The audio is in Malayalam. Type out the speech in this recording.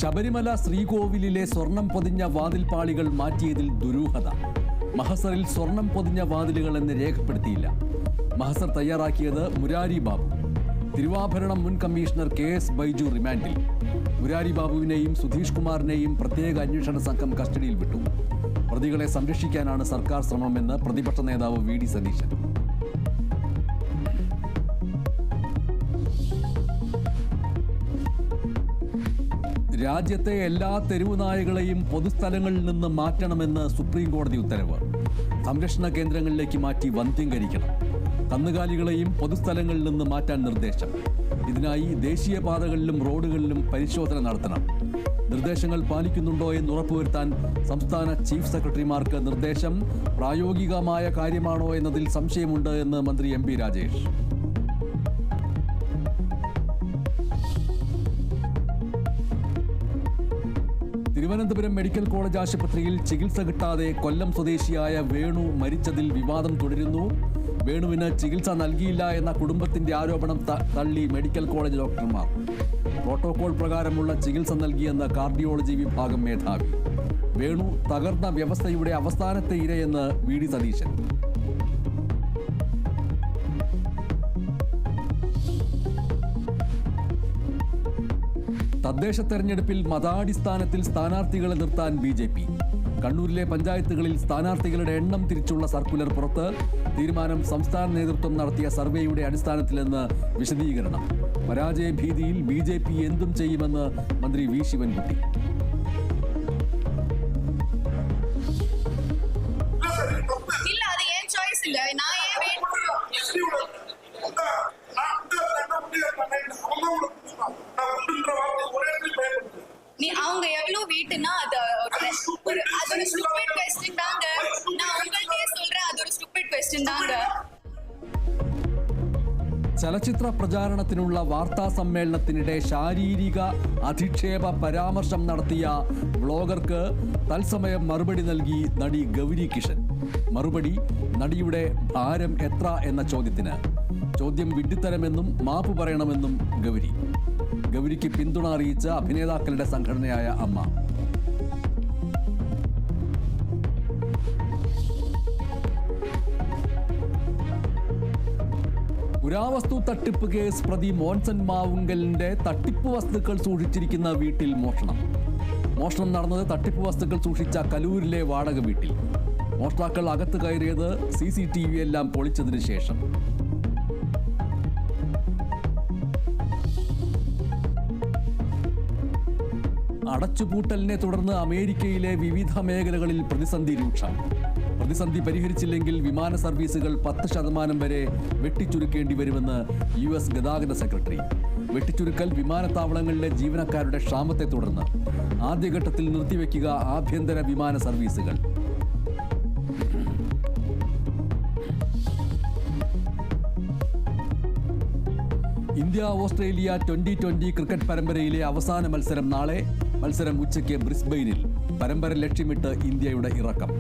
ശബരിമല ശ്രീകോവിലിലെ സ്വർണം പൊതിഞ്ഞ വാതിൽപ്പാളികൾ മാറ്റിയതിൽ ദുരൂഹത. മഹസറിൽ സ്വർണം പൊതിഞ്ഞ വാതിലുകൾ എന്ന് രേഖപ്പെടുത്തിയില്ല. മഹസർ തയ്യാറാക്കിയത് മുരാരി ബാബു. തിരുവാഭരണം മുൻ കമ്മീഷണർ KS ബൈജു റിമാൻഡിൽ. മുരാരി ബാബുവിനെയും സുധീഷ് കുമാറിനെയും പ്രത്യേക അന്വേഷണ സംഘം കസ്റ്റഡിയിൽ വിട്ടു. പ്രതികളെ സംരക്ഷിക്കാനാണ് സർക്കാർ ശ്രമമെന്ന് പ്രതിപക്ഷ നേതാവ് VD സതീശൻ. രാജ്യത്തെ എല്ലാ തെരുവുനായകളെയും പൊതുസ്ഥലങ്ങളിൽ നിന്ന് മാറ്റണമെന്ന് സുപ്രീം കോടതി ഉത്തരവ്. സംരക്ഷണ കേന്ദ്രങ്ങളിലേക്ക് മാറ്റി വന്ധ്യംകരിക്കണം. കന്നുകാലികളെയും പൊതുസ്ഥലങ്ങളിൽ നിന്ന് മാറ്റാൻ നിർദ്ദേശം. ഇതിനായി ദേശീയപാതകളിലും റോഡുകളിലും പരിശോധന നടത്തണം. നിർദ്ദേശങ്ങൾ പാലിക്കുന്നുണ്ടോ എന്ന് ഉറപ്പുവരുത്താൻ സംസ്ഥാന ചീഫ് സെക്രട്ടറിമാർക്ക് നിർദ്ദേശം. പ്രായോഗികമായ കാര്യമാണോ എന്നതിൽ സംശയമുണ്ട് എന്ന് മന്ത്രി MP Rajesh. Thiruvananthapuram medical college ആശുപത്രിയിൽ ചികിത്സ കിട്ടാതെ കൊല്ലം സ്വദേശിയായ വേണു മരിച്ചതിൽ വിവാദം തുടരുന്നു. വേണുവിന് ചികിത്സ നൽകിയില്ല എന്ന കുടുംബത്തിന്റെ ആരോപണം തള്ളി മെഡിക്കൽ കോളേജ് ഡോക്ടർമാർ. പ്രോട്ടോകോൾ പ്രകാരമുള്ള ചികിത്സ നൽകിയെന്ന് കാർഡിയോളജി വിഭാഗം മേധാവി. വേണു തകർന്ന വ്യവസ്ഥയുടെ അവസാനത്തെ ഇരയെന്ന് VD സതീശൻ. തദ്ദേശ തെരഞ്ഞെടുപ്പിൽ മതാടിസ്ഥാനത്തിൽ സ്ഥാനാർത്ഥികളെ നിർത്താൻ BJP. കണ്ണൂരിലെ പഞ്ചായത്തുകളിൽ സ്ഥാനാർത്ഥികളുടെ എണ്ണം തിരിച്ചുള്ള സർക്കുലർ പുറത്ത്. തീരുമാനം സംസ്ഥാന നേതൃത്വം നടത്തിയ സർവേയുടെ അടിസ്ഥാനത്തിലെന്ന് വിശദീകരണം. പരാജയ ഭീതിയിൽ BJP എന്തും ചെയ്യുമെന്ന് മന്ത്രി V ശിവൻകുട്ടി. அவங்க எவ்வளவு வீட்டுனா அது ஒரு ஸ்டூபிட் क्वेश्चन தாங்க. நான் உங்கள்கிட்டயே சொல்றேன், அது ஒரு ஸ்டூபிட் क्वेश्चन தாங்க. ചലച്ചിത്ര പ്രചാരണത്തിനുള്ള വാർത്താ സമ്മേളനത്തിനിടെ ശാരീരിക അധിക്ഷേപ പരാമർശം നടത്തിയ വ്ളോഗർക്ക് തത്സമയം മറുപടി നൽകി നടി ഗൗരി കിഷൻ. മറുപടി നടിയുടെ ഭാരം എത്ര എന്ന ചോദ്യത്തിന്. ചോദ്യം വിഡ്ഢിത്തരമെന്നും മാപ്പ് പറയണമെന്നും ഗൗരിക്ക് പിന്തുണ അറിയിച്ച അഭിനേതാക്കളുടെ സംഘടനയായ അമ്മ. പുരാവസ്തു തട്ടിപ്പ് കേസ് പ്രതി മോൻസൺ മാവുങ്കലിന്റെ തട്ടിപ്പ് വസ്തുക്കൾ സൂക്ഷിച്ചിരിക്കുന്ന വീട്ടിൽ മോഷണം നടന്നത് തട്ടിപ്പ് വസ്തുക്കൾ സൂക്ഷിച്ച കലൂരിലെ വാടക വീട്ടിൽ. മോഷ്ടാക്കൾ അകത്ത് കയറിയത് CCTV എല്ലാം പൊളിച്ചതിന് ശേഷം. അടച്ചുപൂട്ടലിനെ തുടർന്ന് അമേരിക്കയിലെ വിവിധ മേഖലകളിൽ പ്രതിസന്ധി രൂക്ഷം. പ്രതിസന്ധി പരിഹരിച്ചില്ലെങ്കിൽ വിമാന സർവീസുകൾ 10% വരെ വെട്ടിച്ചുരുക്കേണ്ടി വരുമെന്ന് US ഗതാഗത സെക്രട്ടറി. വെട്ടിച്ചുരുക്കൽ വിമാനത്താവളങ്ങളിലെ ജീവനക്കാരുടെ ക്ഷാമത്തെ തുടർന്ന്. ആദ്യഘട്ടത്തിൽ നിർത്തിവെക്കുക ആഭ്യന്തര വിമാന സർവീസുകൾ. ഇന്ത്യ-ഓസ്ട്രേലിയ T20 ക്രിക്കറ്റ് പരമ്പരയിലെ അവസാന മത്സരം നാളെ. മത്സരം ഉച്ചയ്ക്ക് ബ്രിസ്ബെയിനിൽ. പരമ്പര ലക്ഷ്യമിട്ട് ഇന്ത്യയുടെ ഇറക്കം.